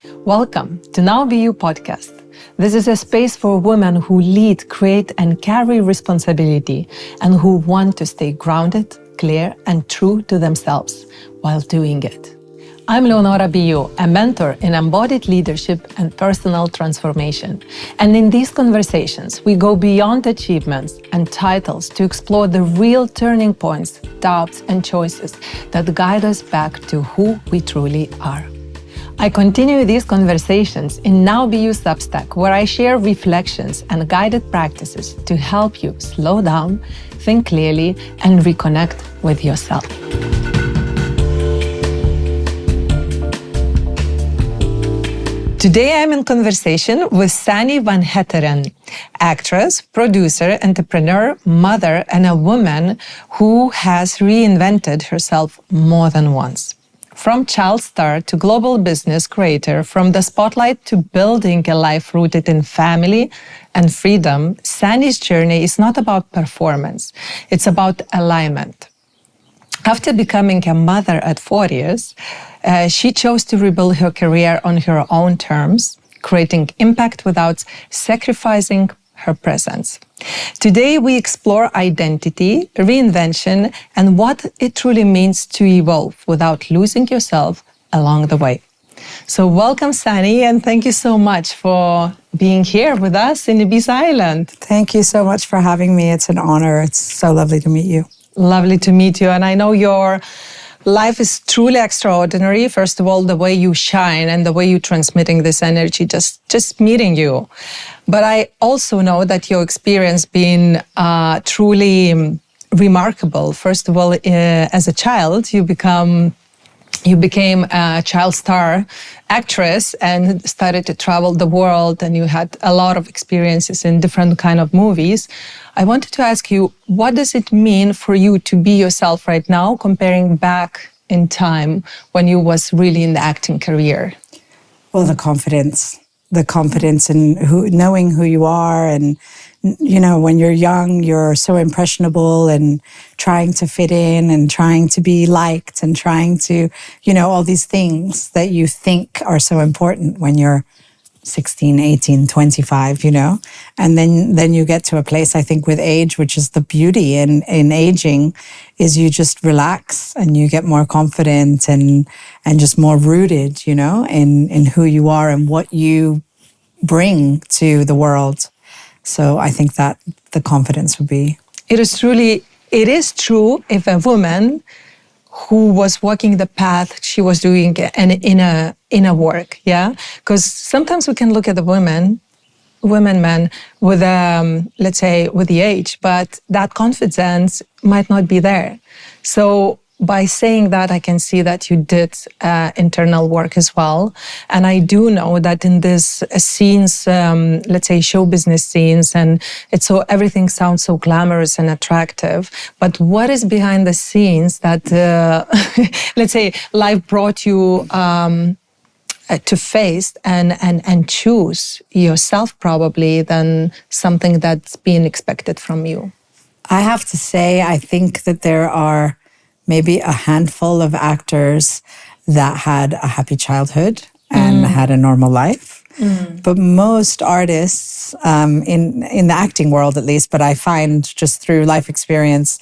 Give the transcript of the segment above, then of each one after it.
Welcome to Now Be You podcast. This is a space for women who lead, create, and carry responsibility and who want to stay grounded, clear, and true to themselves while doing it. I'm Leonora, a mentor in embodied leadership and personal transformation. And in these conversations, we go beyond achievements and titles to explore the real turning points, doubts, and choices that guide us back to who we truly are. I continue these conversations in Now Be You Substack, where I share reflections and guided practices to help you slow down, think clearly, and reconnect with yourself. Today I'm in conversation with Sanny Van Heteren, actress, producer, entrepreneur, mother, and a woman who has reinvented herself more than once. From child star to global business creator, from the spotlight to building a life rooted in family and freedom, Sanny's journey is not about performance, it's about alignment. After becoming a mother at 4 years, she chose to rebuild her career on her own terms, creating impact without sacrificing her presence. Today, we explore identity, reinvention, and what it truly means to evolve without losing yourself along the way. So welcome, Sanny, and thank you so much for being here with us in Ibiza Island. Thank you so much for having me. It's an honor. It's so lovely to meet you. Lovely to meet you. And I know your life is truly extraordinary. First of all, the way you shine and the way you're transmitting this energy, just meeting you. But I also know that your experience been truly remarkable. First of all, as a child, you became a child star actress and started to travel the world, and you had a lot of experiences in different kind of movies. I wanted to ask you, what does it mean for you to be yourself right now, comparing back in time when you was really in the acting career? Well, the confidence in knowing who you are. And, you know, when you're young, you're so impressionable and trying to fit in and trying to be liked and trying to, you know, all these things that you think are so important when you're 16, 18, 25, you know, and then you get to a place, I think, with age, which is the beauty in aging, is you just relax and you get more confident and just more rooted, you know, in who you are and what you bring to the world. So I think that the confidence would be. It is true if a woman who was walking the path she was doing in a work, yeah? Because sometimes we can look at the women, men, with, let's say, with the age, but that confidence might not be there. So by saying that, I can see that you did internal work as well. And I do know that in these scenes, let's say show business scenes, and everything sounds so glamorous and attractive. But what is behind the scenes that, let's say, life brought you to face and choose yourself probably than something that's being expected from you? I have to say, I think that there are maybe a handful of actors that had a happy childhood and had a normal life. But most artists, in the acting world at least, but I find just through life experience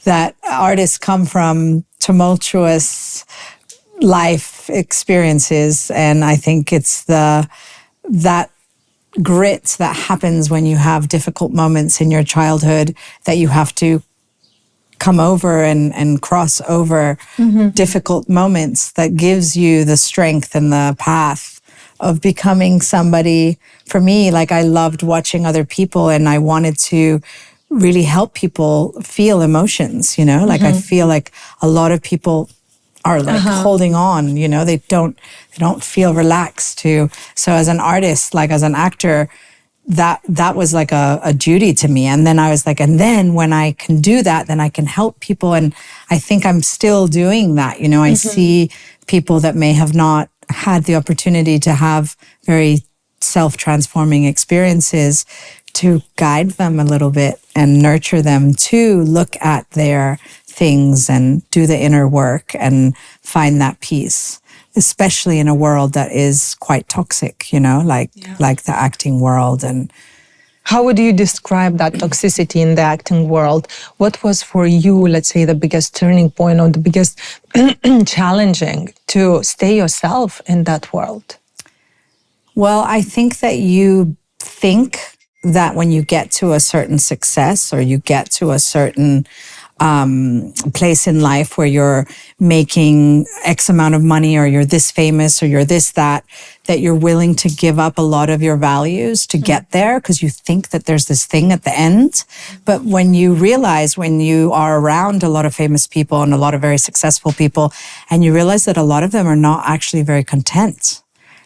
that artists come from tumultuous life experiences. And I think it's that grit that happens when you have difficult moments in your childhood that you have to come over and cross over difficult moments that gives you the strength and the path of becoming somebody. For me, like, I loved watching other people and I wanted to really help people feel emotions, you know? Like, I feel like a lot of people are like holding on, you know, they don't feel relaxed to. So as an artist, like as an actor, that was like a duty to me. And then I was like, and then when I can do that, then I can help people. And I think I'm still doing that. You know, I see people that may have not had the opportunity to have very self-transforming experiences, to guide them a little bit and nurture them to look at their things and do the inner work and find that peace. especially in a world that is quite toxic, like the acting world. And how would you describe that toxicity in the acting world? What was for you, let's say, the biggest turning point or the biggest challenging to stay yourself in that world? well, I think that you think that when you get to a certain success or you get to a certain place in life where you're making X amount of money or you're this famous or you're this, that you're willing to give up a lot of your values to get there because you think that there's this thing at the end. But when you realize, when you are around a lot of famous people and a lot of very successful people, and you realize that a lot of them are not actually very content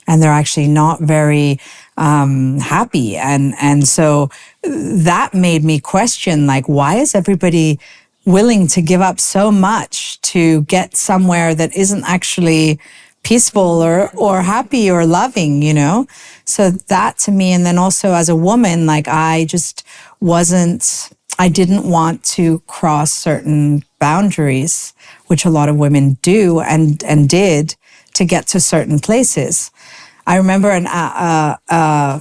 and they're actually not very happy. And so that made me question, like, why is everybody willing to give up so much to get somewhere that isn't actually peaceful or happy or loving, So that to me, and then also as a woman, like I didn't want to cross certain boundaries, which a lot of women do and did to get to certain places. I remember,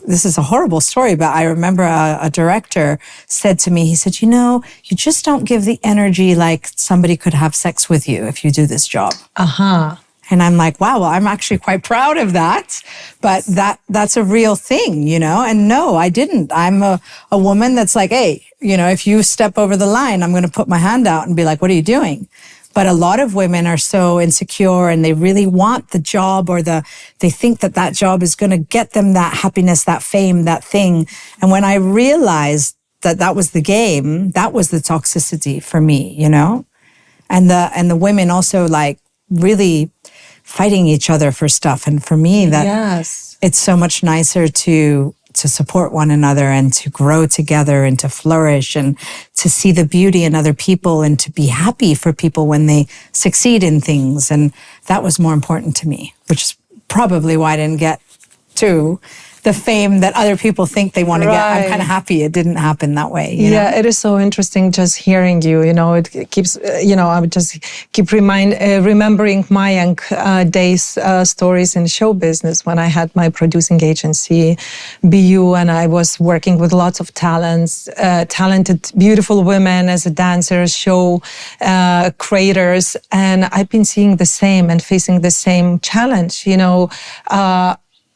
this is a horrible story, but I remember a director said to me, he said, you just don't give the energy like somebody could have sex with you if you do this job. Uh-huh. And I'm like, wow, well, I'm actually quite proud of that. But that's a real thing, And no, I didn't. I'm a woman that's like, hey, if you step over the line, I'm going to put my hand out and be like, what are you doing? But a lot of women are so insecure and they really want the job or they think that job is going to get them that happiness, that fame, that thing. And when I realized that was the game, that was the toxicity for me, And the women also like really fighting each other for stuff. And for me, it's so much nicer to support one another and to grow together and to flourish and to see the beauty in other people and to be happy for people when they succeed in things. And that was more important to me, which is probably why I didn't get to the fame that other people think they want to get. I'm kind of happy it didn't happen that way. Yeah, it is so interesting just hearing you. It keeps, I would just keep remembering my young days stories in show business when I had my producing agency, BU, and I was working with lots of talented, beautiful women as a dancer, show creators, and I've been seeing the same and facing the same challenge.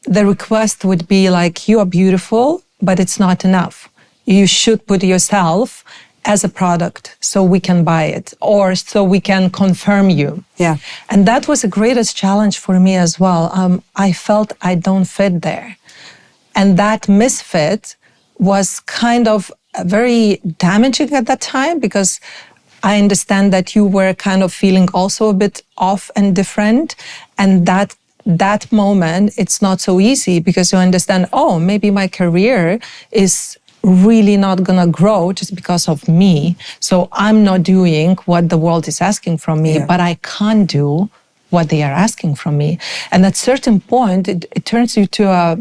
The request would be like, you are beautiful, but it's not enough. You should put yourself as a product so we can buy it or so we can confirm you. Yeah. And that was the greatest challenge for me as well. I felt I don't fit there. And that misfit was kind of very damaging at that time because I understand that you were kind of feeling also a bit off and different, and that moment, it's not so easy because you understand, maybe my career is really not gonna grow just because of me. So I'm not doing what the world is asking from me, but I can't do what they are asking from me. And at a certain point, it turns you to a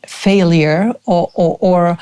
failure or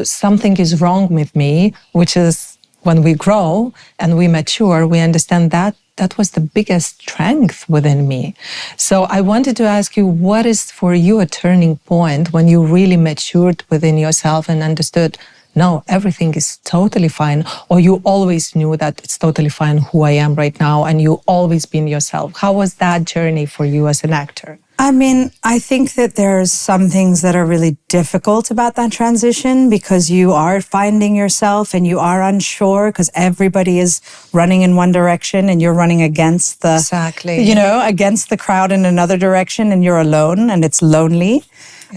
something is wrong with me, which is when we grow and we mature, we understand that was the biggest strength within me. So I wanted to ask you, what is for you a turning point when you really matured within yourself and understood, no, everything is totally fine, or you always knew that it's totally fine who I am right now and you always been yourself? How was that journey for you as an actor? I mean, I think that there's some things that are really difficult about that transition because you are finding yourself and you are unsure because everybody is running in one direction and you're running against against the crowd in another direction and you're alone and it's lonely.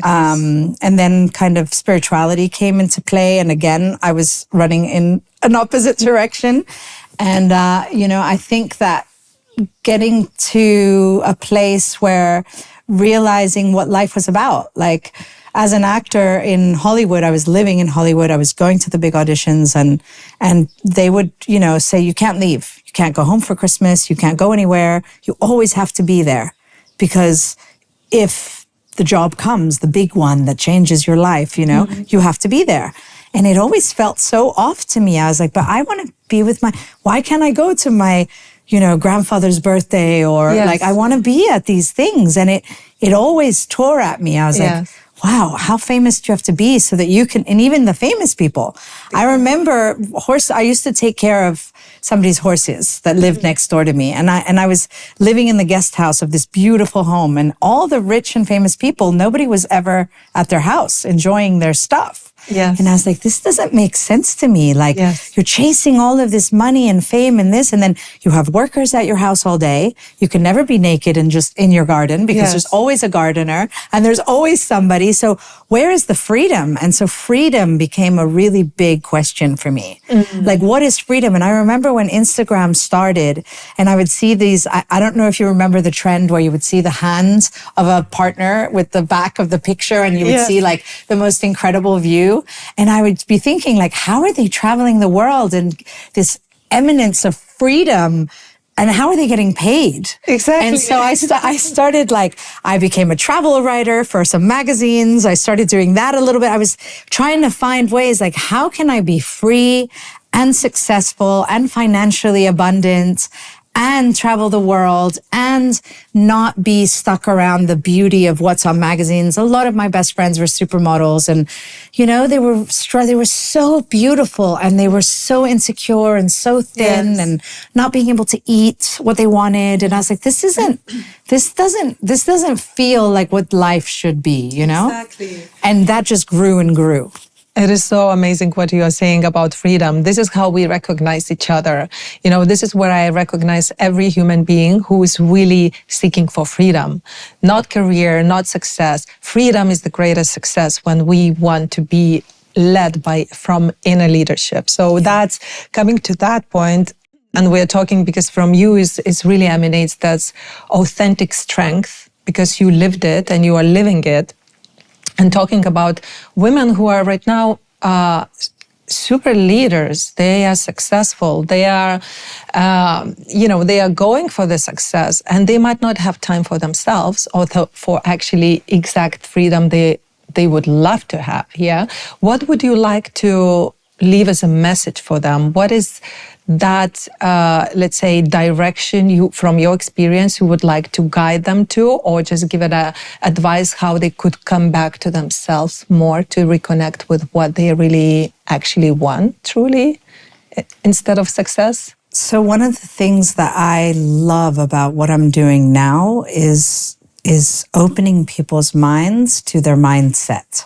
And then kind of spirituality came into play. And again, I was running in an opposite direction. And, I think that getting to a place where realizing what life was about. Like as an actor in Hollywood, I was living in Hollywood. I was going to the big auditions and they would, say, you can't leave. You can't go home for Christmas. You can't go anywhere. You always have to be there because if the job comes, the big one that changes your life, you have to be there. And it always felt so off to me. I was like, but I want to be with why can't I go to my grandfather's birthday, or Yes. like I want to be at these things. And it always tore at me. I was like, wow, how famous do you have to be so that you can, and even the famous people. I remember I used to take care of somebody's horses that lived next door to me. And I was living in the guest house of this beautiful home, and all the rich and famous people, nobody was ever at their house enjoying their stuff. Yes. And I was like, this doesn't make sense to me. Like, you're chasing all of this money and fame and this, and then you have workers at your house all day. You can never be naked and just in your garden, because there's always a gardener and there's always somebody. So where is the freedom? And so freedom became a really big question for me. Like, what is freedom? And I remember when Instagram started, and I would see these, I don't know if you remember the trend where you would see the hands of a partner with the back of the picture, and you would see like the most incredible view. And I would be thinking, like, how are they traveling the world and this eminence of freedom? And how are they getting paid? Exactly. And so I started, like, I became a travel writer for some magazines. I started doing that a little bit. I was trying to find ways, like, how can I be free and successful and financially abundant and travel the world and not be stuck around the beauty of what's on magazines. A lot of my best friends were supermodels, and, they were so beautiful, and they were so insecure and so thin and not being able to eat what they wanted. And I was like, this doesn't feel like what life should be, Exactly. And that just grew and grew. It is so amazing what you are saying about freedom. This is how we recognize each other. This is where I recognize every human being who is really seeking for freedom, not career, not success. Freedom is the greatest success when we want to be led from inner leadership. So that's coming to that point. And we're talking because from you is really emanates that authentic strength, because you lived it and you are living it. And talking about women who are right now super leaders, they are successful, they are, they are going for the success, and they might not have time for themselves or for actually exact freedom they would love to have. Yeah, what would you like to leave as a message for them? What is that, let's say, direction from your experience you would like to guide them to, or just give it advice how they could come back to themselves more to reconnect with what they really actually want truly instead of success? So one of the things that I love about what I'm doing now is opening people's minds to their mindset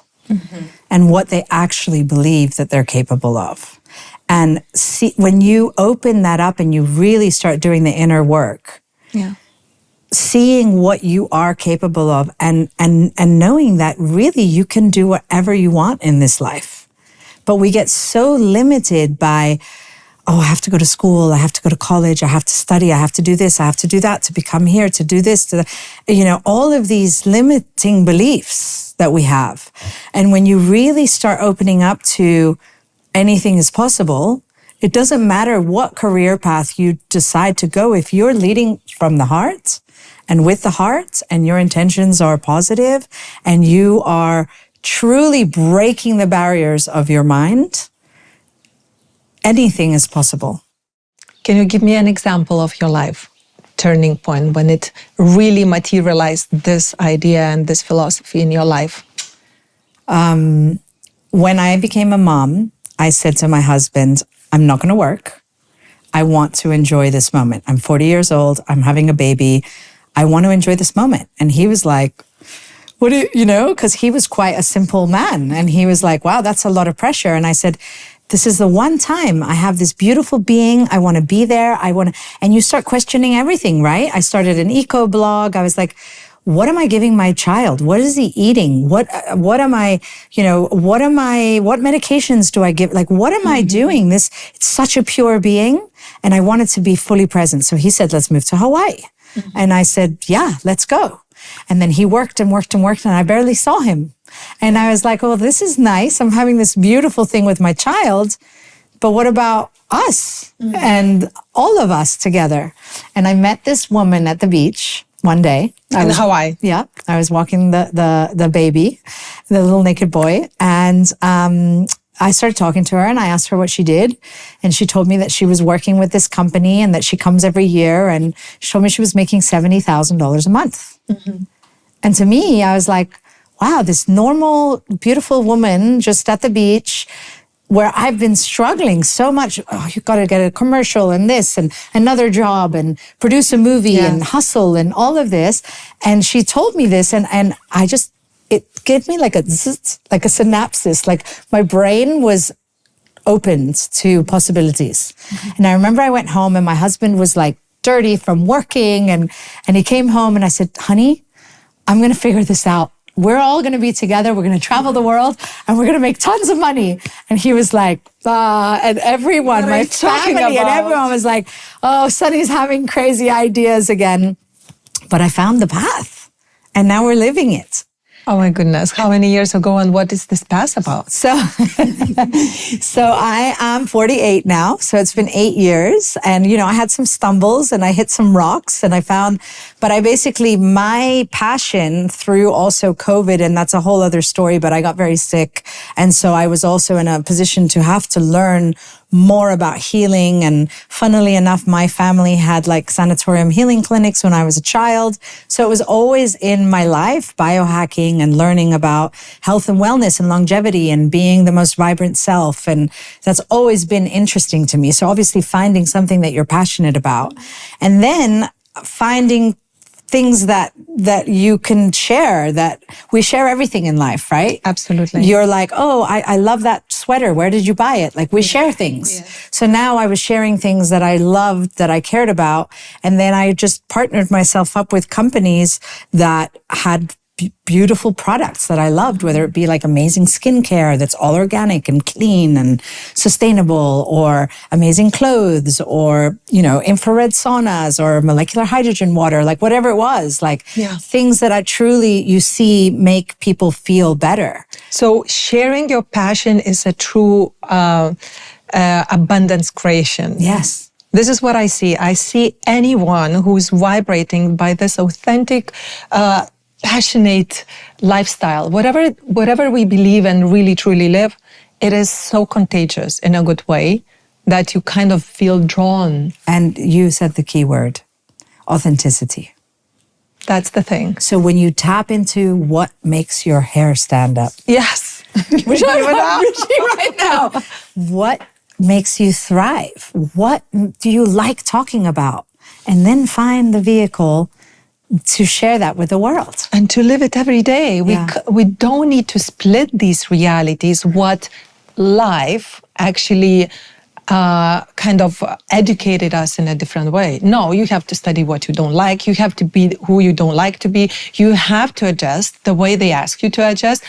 and what they actually believe that they're capable of. And see, when you open that up and you really start doing the inner work, seeing what you are capable of, and knowing that really you can do whatever you want in this life. But we get so limited by, I have to go to school, I have to go to college, I have to study, I have to do this, I have to do that to become here, to do this, all of these limiting beliefs that we have. And when you really start opening up to anything is possible, it doesn't matter what career path you decide to go. If you're leading from the heart and with the heart, and your intentions are positive, and you are truly breaking the barriers of your mind, anything is possible. Can you give me an example of your life turning point when it really materialized this idea and this philosophy in your life? When I became a mom, I said to my husband, I'm not going to work. I want to enjoy this moment. I'm 40 years old. I'm having a baby. I want to enjoy this moment. And he was like, what do you, because he was quite a simple man. And he was like, wow, that's a lot of pressure. And I said, this is the one time I have this beautiful being. I want to be there. And you start questioning everything, right? I started an eco blog. I was like, what am I giving my child? What is he eating? What am I, what medications do I give? Like, what am I doing? It's such a pure being. And I wanted to be fully present. So he said, let's move to Hawaii. And I said, yeah, let's go. And then he worked and worked and worked, and I barely saw him. And I was like, oh, this is nice. I'm having this beautiful thing with my child. But what about us and all of us together? And I met this woman at the beach one day. In Hawaii. Yeah. I was walking the baby, the little naked boy. And I started talking to her and I asked her what she did. And she told me that she was working with this company and that she comes every year. And she told me she was making $70,000 a month. And to me, I was like, wow, this normal, beautiful woman just at the beach where I've been struggling so much. Oh, you've got to get a commercial and this and another job and produce a movie and hustle and all of this. And she told me this and I just, it gave me like a zzz, like a synapses, like my brain was opened to possibilities. And I remember I went home and my husband was like dirty from working and he came home and I said, honey, I'm going to figure this out. We're all going to be together. We're going to travel the world and we're going to make tons of money. And he was like, and everyone, my family and everyone was like, oh, Sanny's having crazy ideas again. But I found the path and now we're living it. Oh my goodness. How many years ago and what is this path about? So I am 48 now. So it's been 8 years. And, you know, I had some stumbles and I hit some rocks and but I basically, my passion through also COVID, and that's a whole other story, but I got very sick. And so I was also in a position to have to learn more about healing. And funnily enough, my family had like sanatorium healing clinics when I was a child. So it was always in my life, biohacking and learning about health and wellness and longevity and being the most vibrant self. And that's always been interesting to me. So obviously finding something that you're passionate about and then finding things that you can share, that we share everything in life, right? Absolutely. You're like, oh, I love that sweater. Where did you buy it? Like we share things. Yeah. So now I was sharing things that I loved, that I cared about. And then I just partnered myself up with companies that had beautiful products that I loved, whether it be like amazing skincare that's all organic and clean and sustainable, or amazing clothes, or, you know, infrared saunas or molecular hydrogen water, like whatever it was, like things that I truly, you see, make people feel better. So sharing your passion is a true abundance creation. Yes. This is what I see. I see anyone who's vibrating by this authentic, passionate lifestyle, whatever we believe and really truly live, it is so contagious in a good way that you kind of feel drawn. And you said the key word, authenticity. That's the thing. So when you tap into what makes your hair stand up. Yes. Which I'm right now. What makes you thrive? What do you like talking about? And then find the vehicle to share that with the world. And to live it every day. We don't need to split these realities, what life actually kind of educated us in a different way. No, you have to study what you don't like. You have to be who you don't like to be. You have to adjust the way they ask you to adjust.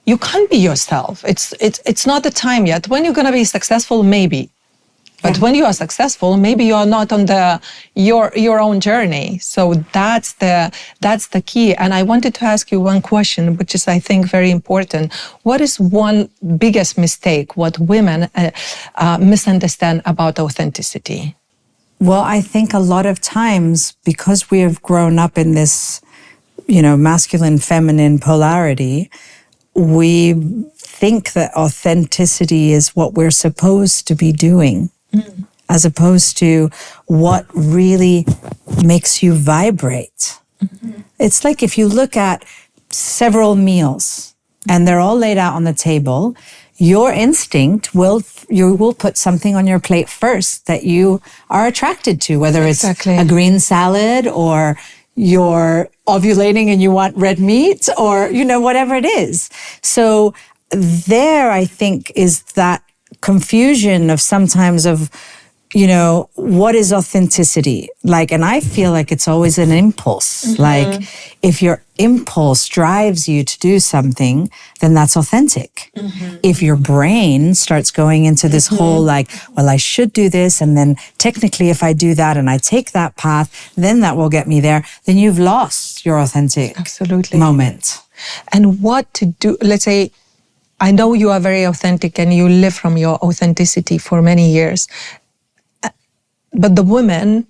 You can't be yourself. It's not the time yet. When you're going to be successful, maybe. But when you are successful, maybe you are not on your own journey. So that's the key. And I wanted to ask you one question, which is, I think, very important. What is one biggest mistake what women misunderstand about authenticity? Well, I think a lot of times, because we have grown up in this, you know, masculine, feminine polarity, we think that authenticity is what we're supposed to be doing. As opposed to what really makes you vibrate. It's like if you look at several meals and they're all laid out on the table, your instinct you will put something on your plate first that you are attracted to, whether it's a green salad or you're ovulating and you want red meat or, you know, whatever it is. So there, I think, is that confusion of sometimes of, you know, what is authenticity? Like, and I feel like it's always an impulse. Like, if your impulse drives you to do something, then that's authentic. If your brain starts going into this whole like, well, I should do this, and then technically if I do that and I take that path, then that will get me there, then you've lost your authentic moment. And what to do, let's say, I know you are very authentic and you live from your authenticity for many years. But the women,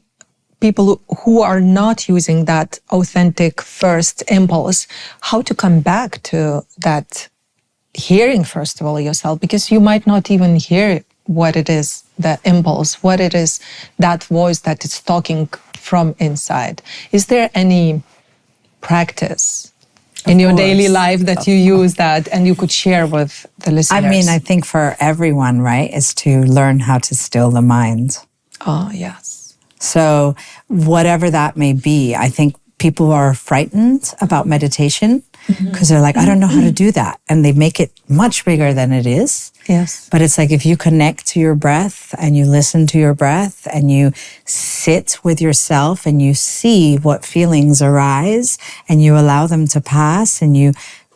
people who are not using that authentic first impulse, how to come back to that hearing, first of all, yourself, because you might not even hear what it is, the impulse, what it is, that voice that is talking from inside. Is there any practice in your daily life that you use that and you could share with the listeners? I mean, I think for everyone, right, is to learn how to still the mind. Oh, yes. So whatever that may be, I think people are frightened about meditation because they're like, I don't know how to do that. And they make it much bigger than it is. Yes. But it's like if you connect to your breath and you listen to your breath and you sit with yourself and you see what feelings arise and you allow them to pass and you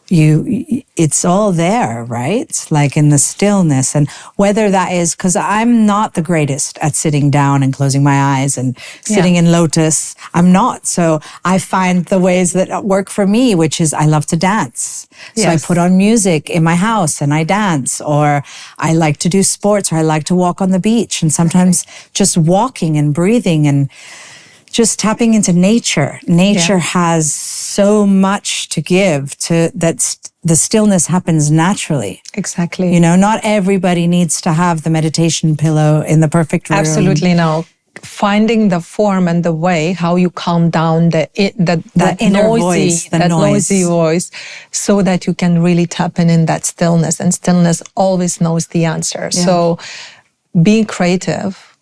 it's all there, right? Like in the stillness. And whether that is, because I'm not the greatest at sitting down and closing my eyes and sitting in lotus. I'm not. So I find the ways that work for me, which is I love to dance. So I put on music in my house and I dance, or I like to do sports, or I like to walk on the beach. And sometimes just walking and breathing and just tapping into nature. Nature has so much to give to that. The stillness happens naturally. Exactly. You know, not everybody needs to have the meditation pillow in the perfect room. Absolutely no. Finding the form and the way how you calm down that inner noisy voice, the noisy voice, so that you can really tap in that stillness. And stillness always knows the answer. Yeah. So being creative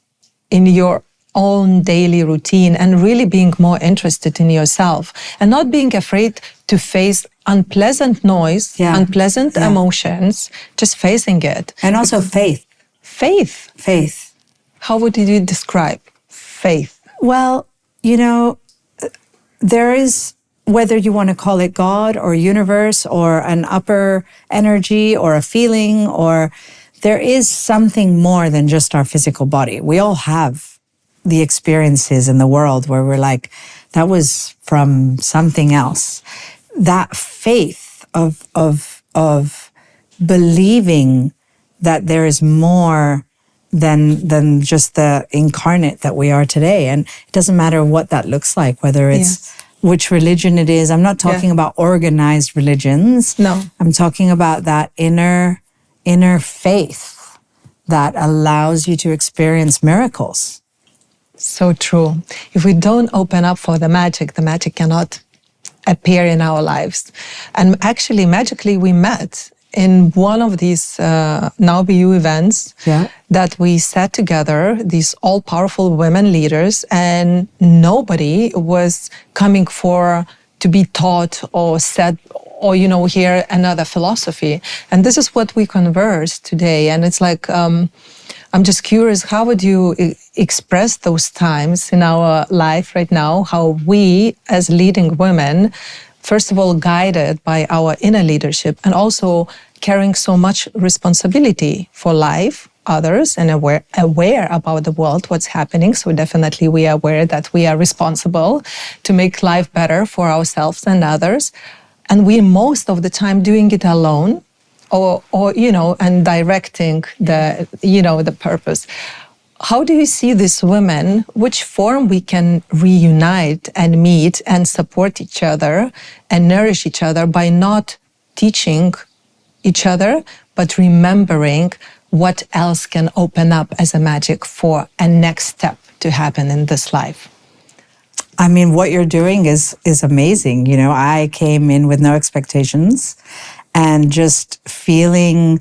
in your own daily routine and really being more interested in yourself and not being afraid to face unpleasant noise, unpleasant emotions, just facing it. And also faith. Faith. How would you describe faith? Well, you know, there is, whether you want to call it God or universe or an upper energy or a feeling, or there is something more than just our physical body. We all have the experiences in the world where we're like, that was from something else. That faith of believing that there is more than just the incarnate that we are today. And it doesn't matter what that looks like, whether it's which religion it is. I'm not talking about organized religions. No. I'm talking about that inner faith that allows you to experience miracles. So true. If we don't open up for the magic cannot appear in our lives. And actually, magically, we met in one of these Now Be You events that we sat together, these all-powerful women leaders, and nobody was coming to be taught or said or, hear another philosophy. And this is what we converse today. And it's like, I'm just curious, how would you express those times in our life right now, how we as leading women, first of all, guided by our inner leadership and also carrying so much responsibility for life, others, and aware about the world, what's happening. So definitely we are aware that we are responsible to make life better for ourselves and others. And we most of the time doing it alone. Or and directing the purpose. How do you see these women? Which form we can reunite and meet and support each other and nourish each other by not teaching each other, but remembering what else can open up as a magic for a next step to happen in this life? I mean, what you're doing is amazing. You know, I came in with no expectations. And just feeling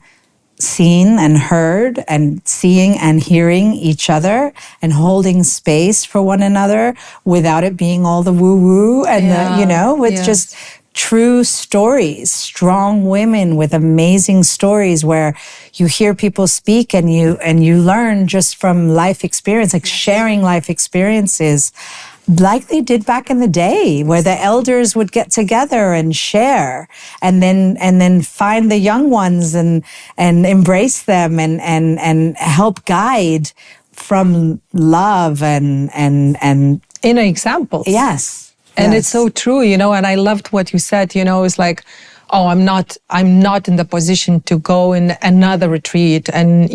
seen and heard and seeing and hearing each other and holding space for one another without it being all the woo-woo and with just true stories, strong women with amazing stories where you hear people speak and you learn just from life experience, like sharing life experiences like they did back in the day, where the elders would get together and share and then find the young ones and embrace them and help guide from love and inner examples. Yes. And it's so true, and I loved what you said, it's like oh, I'm not in the position to go in another retreat and,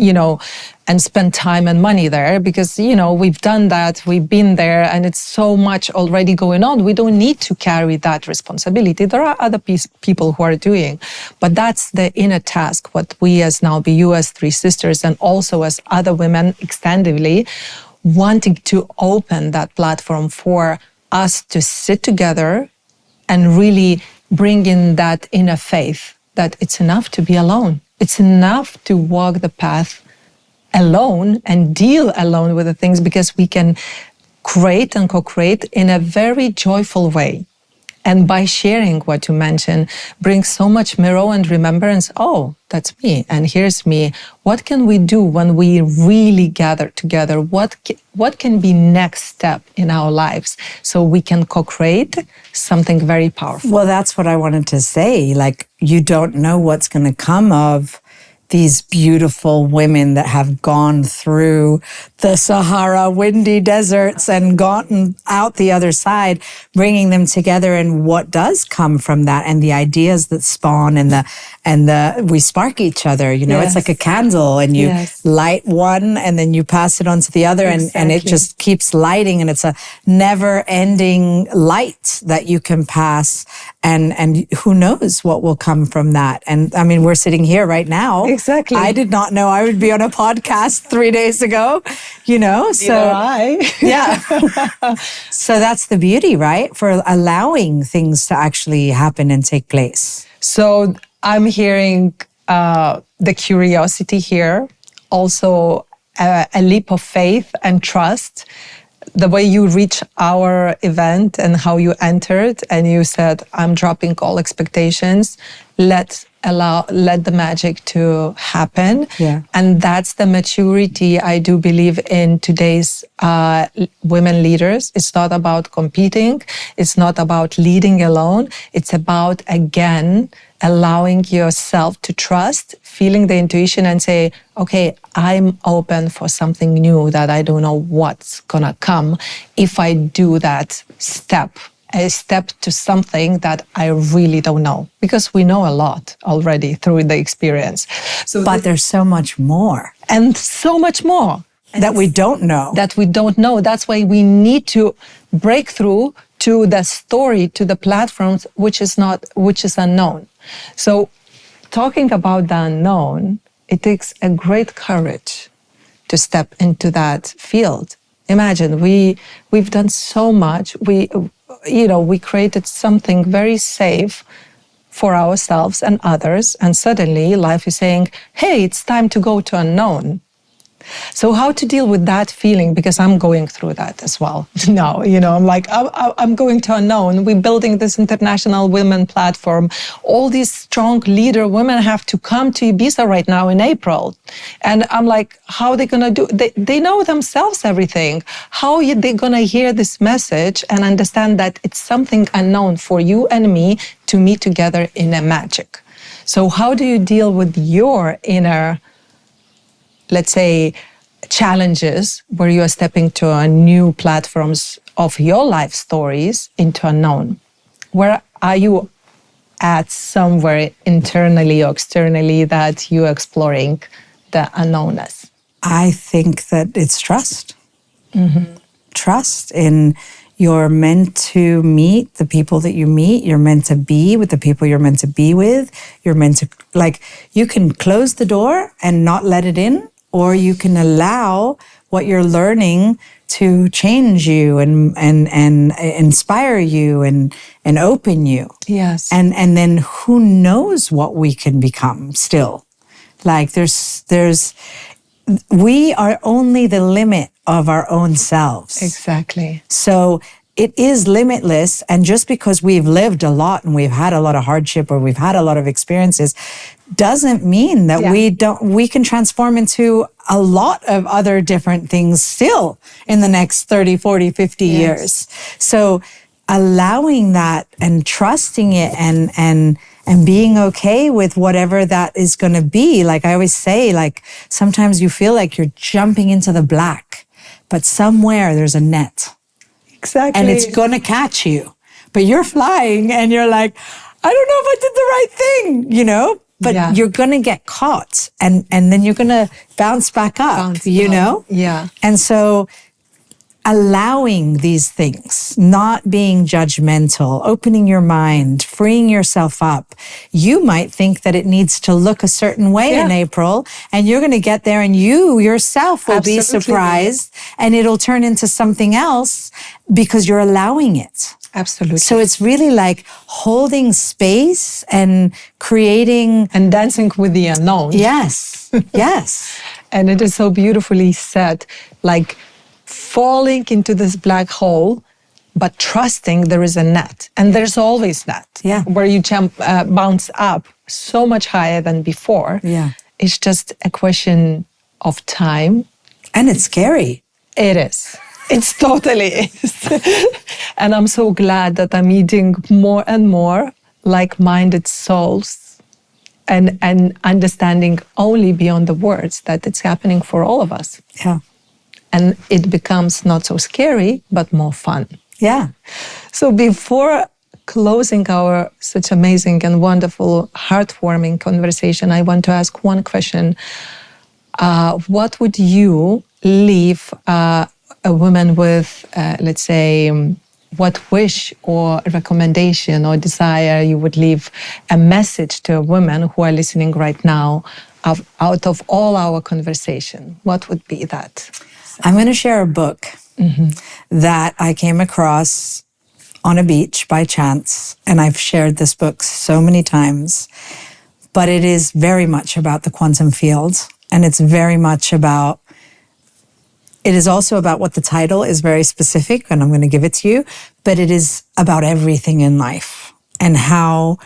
and spend time and money there because, we've done that, we've been there, and it's so much already going on. We don't need to carry that responsibility. There are other people who are doing, but that's the inner task, what we as now BU, as Three Sisters, and also as other women extensively, wanting to open that platform for us to sit together and really bring in that inner faith that it's enough to be alone. It's enough to walk the path alone and deal alone with the things, because we can create and co-create in a very joyful way. And by sharing what you mentioned, brings so much mirror and remembrance. Oh, that's me, and here's me. What can we do when we really gather together? What can be next step in our lives so we can co-create something very powerful? Well, that's what I wanted to say. Like, you don't know what's going to come of these beautiful women that have gone through the Sahara windy deserts and gotten out the other side, bringing them together, and what does come from that, and the ideas that spawn, and we spark each other. Yes. It's like a candle, and you light one and then you pass it on to the other, and it just keeps lighting, and it's a never-ending light that you can pass, and who knows what will come from that. And I mean, we're sitting here right now. Exactly. I did not know I would be on a podcast 3 days ago, Neither so I. yeah. So that's the beauty, right? For allowing things to actually happen and take place. So I'm hearing the curiosity here, also a leap of faith and trust. The way you reach our event and how you entered, and you said, I'm dropping all expectations. Let the magic to happen. Yeah. And that's the maturity I do believe in today's women leaders. It's not about competing. It's not about leading alone. It's about, again, allowing yourself to trust, feeling the intuition, and say, okay, I'm open for something new that I don't know what's gonna come if I do that a step to something that I really don't know, because we know a lot already through the experience. But there's so much more. And so much more. That we don't know. That we don't know. That's why we need to break through to the story, to the platforms, which is unknown. So talking about the unknown, it takes a great courage to step into that field. Imagine, we've done so much. We created something very safe for ourselves and others, and suddenly life is saying, hey, it's time to go to unknown. So how to deal with that feeling? Because I'm going through that as well now. I'm like, I'm going to unknown. We're building this international women platform. All these strong leader women have to come to Ibiza right now in April. And I'm like, how are they going to do? They know themselves everything. How are they going to hear this message and understand that it's something unknown for you and me to meet together in a magic? So how do you deal with your inner, let's say, challenges where you are stepping to a new platforms of your life stories into unknown? Where are you at somewhere internally or externally that you're exploring the unknownness? I think that it's trust. Mm-hmm. Trust in you're meant to meet the people that you meet. You're meant to be with the people you're meant to be with. You're meant to, you can close the door and not let it in, or you can allow what you're learning to change you and inspire you and open you. Yes. And then who knows what we can become still. We are only the limit of our own selves. Exactly. So it is limitless. And just because we've lived a lot and we've had a lot of hardship or we've had a lot of experiences doesn't mean that we can transform into a lot of other different things still in the next 30, 40, 50 years. So allowing that and trusting it and being okay with whatever that is going to be. Like I always say, sometimes you feel like you're jumping into the black, but somewhere there's a net. Exactly. And it's going to catch you. But you're flying and you're like, I don't know if I did the right thing, but Yeah. you're going to get caught and then you're going to bounce back up, know? Yeah. And so allowing these things, not being judgmental, opening your mind, freeing yourself up. You might think that it needs to look a certain way in April, and you're going to get there and you yourself will be surprised and it'll turn into something else because you're allowing it. Absolutely. So it's really like holding space and creating and dancing with the unknown. Yes. Yes. And it is so beautifully said, like falling into this black hole, but trusting there is a net. And there's always net. Yeah. Where you bounce up so much higher than before. Yeah. It's just a question of time. And it's scary. It is. It's totally is. And I'm so glad that I'm meeting more and more like-minded souls and understanding only beyond the words that it's happening for all of us. Yeah. And it becomes not so scary, but more fun. Yeah. So before closing our such amazing and wonderful, heartwarming conversation, I want to ask one question. What would you leave a woman with, let's say, what wish or recommendation or desire you would leave a message to a woman who are listening right now out of all our conversation? What would be that? I'm going to share a book that I came across on a beach by chance. And I've shared this book so many times, but it is very much about the quantum field. And it's very much about, it is also about what the title is very specific, and I'm going to give it to you, but it is about everything in life and how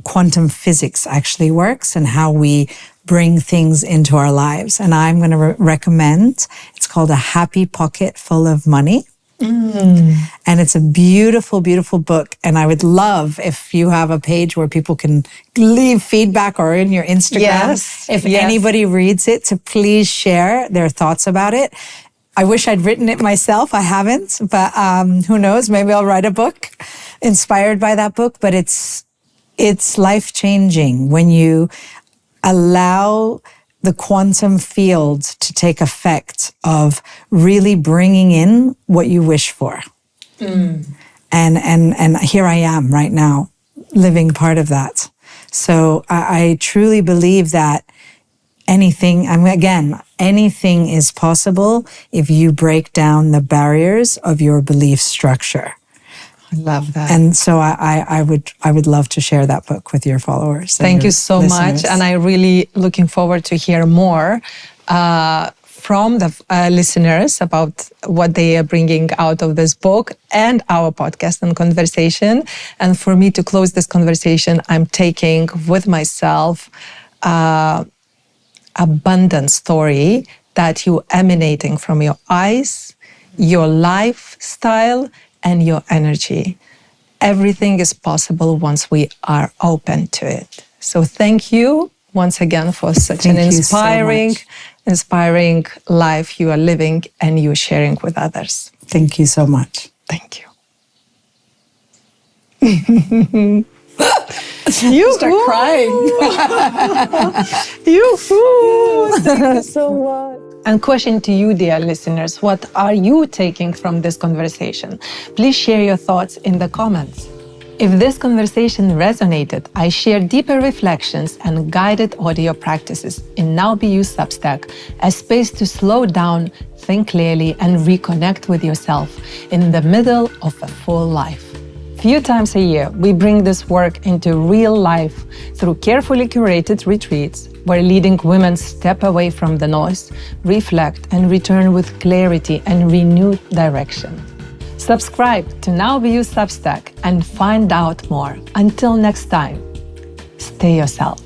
quantum physics actually works and how we bring things into our lives. And I'm going to recommend, it's called A Happy Pocket Full of Money. And it's a beautiful, beautiful book. And I would love if you have a page where people can leave feedback or in your Instagram. If anybody reads it, to please share their thoughts about it. I wish I'd written it myself. I haven't, but who knows? Maybe I'll write a book inspired by that book. But it's life-changing when you allow the quantum field to take effect of really bringing in what you wish for. And here I am right now, living part of that. So I truly believe that anything is possible if you break down the barriers of your belief structure. I love that. And so I would love to share that book with your followers. Thank you so much. And I really looking forward to hear more from the listeners about what they are bringing out of this book and our podcast and conversation. And for me to close this conversation, I'm taking with myself abundant story that you emanating from your eyes, your lifestyle, and your energy. Everything is possible once we are open to it. So thank you once again for such an inspiring life you are living and you're sharing with others. Thank you so much. Thank you. You start crying. Thank you so much. And question to you, dear listeners, what are you taking from this conversation? Please share your thoughts in the comments. If this conversation resonated, I share deeper reflections and guided audio practices in Now Be You Substack, a space to slow down, think clearly, and reconnect with yourself in the middle of a full life. Few times a year, we bring this work into real life through carefully curated retreats where leading women step away from the noise, reflect, and return with clarity and renewed direction. Subscribe to Now Be You Substack and find out more. Until next time, stay yourself.